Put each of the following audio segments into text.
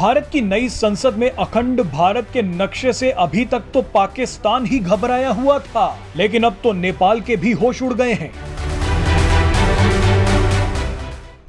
भारत की नई संसद में अखंड भारत के नक्शे से अभी तक तो पाकिस्तान ही घबराया हुआ था, लेकिन अब तो नेपाल के भी होश उड़ गए हैं।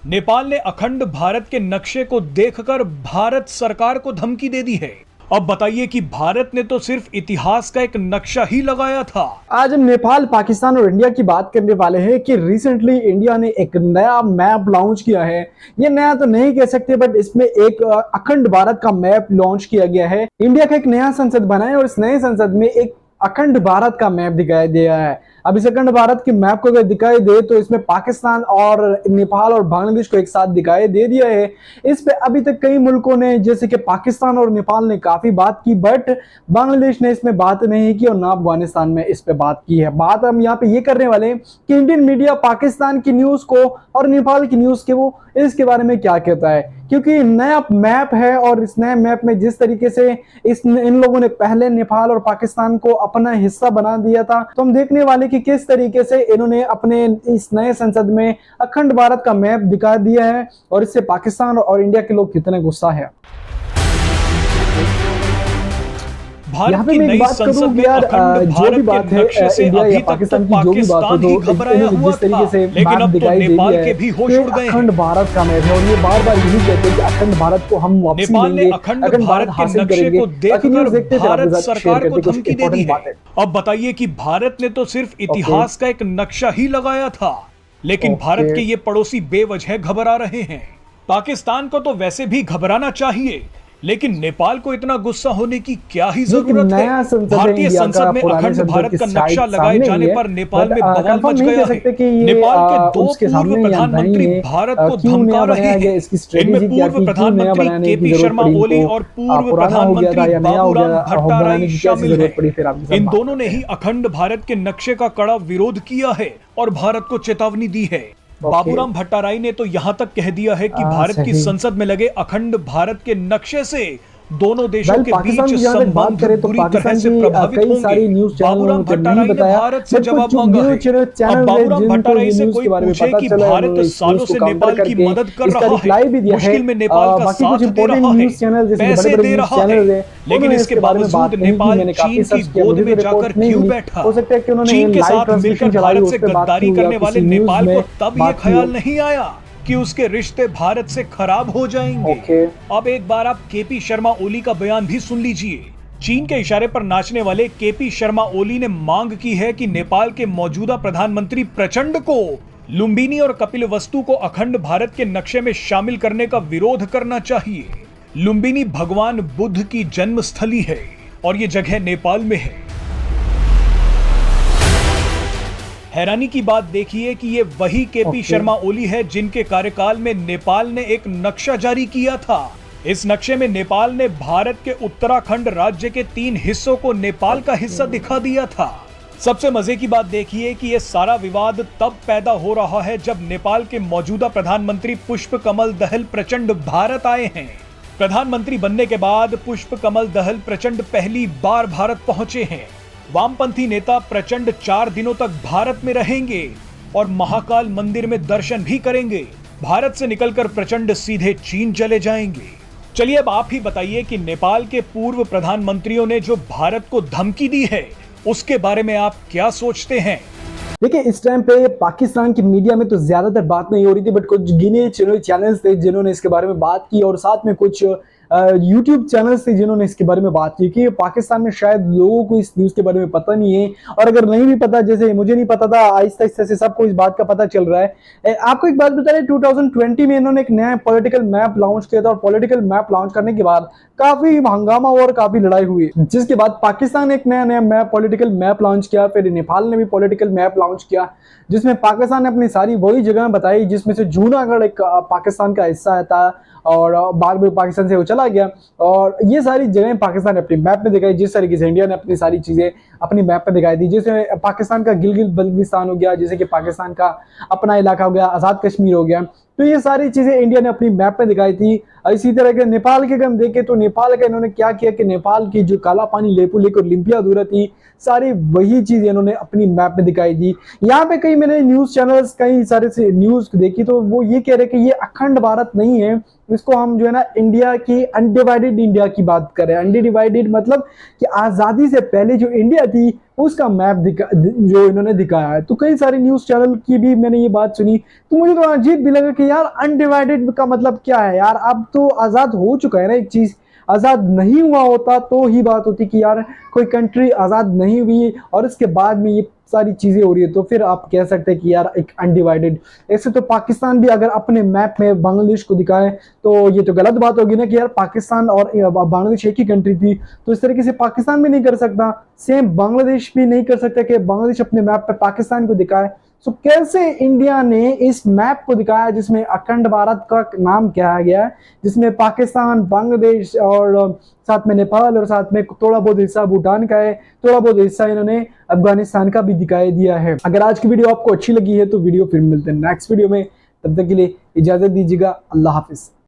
नेपाल ने अखंड भारत के नक्शे को देखकर भारत सरकार को धमकी दे दी है। अब बताइए कि भारत ने तो सिर्फ इतिहास का एक नक्शा ही लगाया था। आज हम नेपाल, पाकिस्तान और इंडिया की बात करने वाले हैं कि रिसेंटली इंडिया ने एक नया मैप लॉन्च किया है। ये नया तो नहीं कह सकते, बट इसमें एक अखंड भारत का मैप लॉन्च किया गया है। इंडिया का एक नया संसद बना है और इस नए संसद में एक अखंड भारत का मैप दिखाई दिया है। अब इस अखंड भारत के मैप को अगर दिखाई दे तो इसमें पाकिस्तान और नेपाल और बांग्लादेश को एक साथ दिखाई दे दिया है। इस पे अभी तक कई मुल्कों ने, जैसे कि पाकिस्तान और नेपाल ने काफी बात की, बट बांग्लादेश ने इसमें बात नहीं की और ना अफगानिस्तान में इस पे बात की है। बात हम यहाँ पे ये करने वाले हैं कि इंडियन मीडिया पाकिस्तान की न्यूज को और नेपाल की न्यूज के वो इसके बारे में क्या कहता है, क्योंकि नया मैप है और इस नए मैप में जिस तरीके से इन लोगों ने पहले नेपाल और पाकिस्तान को अपना हिस्सा बना दिया था, तो हम देखने वाले कि किस तरीके से इन्होंने अपने इस नए संसद में अखंड भारत का मैप दिखा दिया है और इससे पाकिस्तान और इंडिया के लोग कितने गुस्सा है। भारत की नई संसद में अखंड भारत के नक्शे से अभी तक तो पाकिस्तान ही घबराया हुआ था, लेकिन अब तो नेपाल के भी होश उड़ गए हैं। अखंड भारत का मैप है और ये बार-बार यही कहते हैं कि अखंड भारत को हम वापस नेपाल ने अखंड भारत के नक्शे को देखकर भारत सरकार को धमकी दे दी है। अब बताइए कि भारत ने तो सिर्फ इतिहास का एक नक्शा ही लगाया था, लेकिन भारत के ये पड़ोसी बेवजह घबरा रहे हैं। पाकिस्तान को तो वैसे भी घबराना चाहिए, लेकिन नेपाल को इतना गुस्सा होने की क्या ही जरूरत है। भारतीय संसद में अखंड भारत का नक्शा लगाए जाने पर नेपाल में बवाल मच गया है। नेपाल के दो पूर्व प्रधानमंत्री भारत को धमका रहे हैं। इनमें पूर्व प्रधानमंत्री केपी शर्मा ओली और पूर्व प्रधानमंत्री बाबूराम भट्टाराई शामिल हैं। इन दोनों ने ही अखंड भारत के नक्शे का कड़ा विरोध किया है और भारत को चेतावनी दी है। बाबूराम भट्टाराई ने तो यहां तक कह दिया है कि भारत की संसद में लगे अखंड भारत के नक्शे से दोनों देशों के बीच संबंध बुरी तरह से प्रभावित होंगे। बाबूराम भट्टाराई ने भारत से जवाब मांगा है। अब बाबूराम भट्टाराई से कोई पूछे कि भारत सालों से नेपाल की मदद कर रहा है, मुश्किल में नेपाल का साथ दे रहा है, पैसे दे रहा है, लेकिन इसके बावजूद नेपाल चीन की गोद में जाकर क्यों बैठा? चीन के साथ मिलकर भारत से गद्दारी करने वाले नेपाल को तब ये ख्याल नहीं आया कि उसके रिश्ते भारत से खराब हो जाएंगे। अब एक बार आप केपी शर्मा ओली का बयान भी सुन लीजिए। चीन के इशारे पर नाचने वाले केपी शर्मा ओली ने मांग की है कि नेपाल के मौजूदा प्रधानमंत्री प्रचंड को लुम्बिनी और कपिलवस्तु को अखंड भारत के नक्शे में शामिल करने का विरोध करना चाहिए। लुम्बिनी भगवान बुद्ध की जन्मस्थली है और ये जगह नेपाल में है। हैरानी की बात देखिए कि ये वही केपी शर्मा ओली है जिनके कार्यकाल में नेपाल ने एक नक्शा जारी किया था। इस नक्शे में नेपाल ने भारत के उत्तराखंड राज्य के 3 हिस्सों को नेपाल का हिस्सा दिखा दिया था। सबसे मजे की बात देखिए कि ये सारा विवाद तब पैदा हो रहा है जब नेपाल के मौजूदा प्रधानमंत्री पुष्प कमल दहल प्रचंड भारत आए हैं। प्रधानमंत्री बनने के बाद पुष्प कमल दहल प्रचंड पहली बार भारत पहुंचे हैं। वामपंथी नेता प्रचंड 4 दिनों तक भारत में रहेंगे और महाकाल मंदिर में दर्शन भी करेंगे। भारत से निकलकर प्रचंड सीधे चीन चले जाएंगे। चलिए अब आप ही बताइए कि नेपाल के पूर्व प्रधानमंत्रियों ने जो भारत को धमकी दी है उसके बारे में आप क्या सोचते हैं? देखिए, इस टाइम पे पाकिस्तान की मीडिया में तो ज्यादातर बात नहीं हो रही थी, बट कुछ गिने चुने चैनल्स थे जिन्होंने इसके बारे में बात की और साथ में कुछ यूट्यूब चैनल्स थे जिन्होंने इसके बारे में बात की कि पाकिस्तान में शायद लोगों को इस न्यूज के बारे में पता नहीं है, और अगर नहीं भी पता, जैसे मुझे नहीं पता था, आहिस्ता आहिस्ता से सबको इस बात का पता चल रहा है। आपको एक बात बता रहे, 2020 में इन्होंने एक नया पॉलिटिकल मैप लॉन्च किया था और पॉलिटिकल मैप लॉन्च करने के बाद काफी हंगामा और काफी लड़ाई हुई, जिसके बाद पाकिस्तान ने एक नया पॉलिटिकल मैप लॉन्च किया, फिर नेपाल ने भी पॉलिटिकल मैप लॉन्च किया, जिसमें पाकिस्तान ने अपनी सारी वही जगह बताई जिसमें से जूनागढ़ एक पाकिस्तान का हिस्सा था और बाद में पाकिस्तान से वो चला गया। और ये सारी जगहें पाकिस्तान ने अपने मैप में दिखाई, जिस तरीके से इंडिया ने अपनी सारी चीजें अपनी मैप में दिखाई दी, जैसे पाकिस्तान का गिलगित बल्तिस्तान हो गया, जैसे कि पाकिस्तान का अपना इलाका हो गया, आजाद कश्मीर हो गया, तो ये सारी चीजें इंडिया ने अपनी मैप में दिखाई थी। इसी तरह के नेपाल के अगर हम देखें तो नेपाल का इन्होंने क्या किया कि नेपाल की जो काला पानी, लेपू लेक और लिम्पियाधुरा थी, सारी वही चीज इन्होंने अपनी मैप में दिखाई थी। यहाँ पे कई मैंने न्यूज चैनल्स कई सारे से न्यूज देखी तो वो ये कह रहे कि ये अखंड भारत नहीं है, इसको हम जो है ना इंडिया की अनडिवाइडेड इंडिया की बात करें। अनडिवाइडेड मतलब कि आजादी से पहले जो इंडिया थी उसका मैप जो इन्होंने दिखाया है। तो कई सारे न्यूज चैनल की भी मैंने ये बात सुनी तो मुझे तो अजीब भी लगा कि यार अनडिवाइडेड का मतलब क्या है यार, अब तो आजाद हो चुका है ना एक चीज। आजाद नहीं हुआ होता तो ही बात होती कि यार कोई कंट्री आजाद नहीं हुई और इसके बाद में ये सारी चीजें हो रही है तो फिर आप कह सकते हैं कि यार एक अनडिवाइडेड। ऐसे तो पाकिस्तान भी अगर अपने मैप में बांग्लादेश को दिखाए तो ये तो गलत बात होगी ना कि यार पाकिस्तान और बांग्लादेश एक ही कंट्री थी, तो इस तरीके से पाकिस्तान भी नहीं कर सकता, सेम बांग्लादेश भी नहीं कर सकता कि बांग्लादेश अपने मैप पे पाकिस्तान को दिखाए। तो कैसे इंडिया ने इस मैप को दिखाया जिसमें अखंड भारत का नाम किया गया है, जिसमें पाकिस्तान, बांग्लादेश और साथ में नेपाल और साथ में थोड़ा बहुत हिस्सा भूटान का है, थोड़ा बहुत हिस्सा इन्होंने अफगानिस्तान का भी दिखाई दिया है। अगर आज की वीडियो आपको अच्छी लगी है तो वीडियो फिर मिलते हैं नेक्स्ट वीडियो में, तब तक के लिए इजाजत दीजिएगा। अल्लाह हाफिज।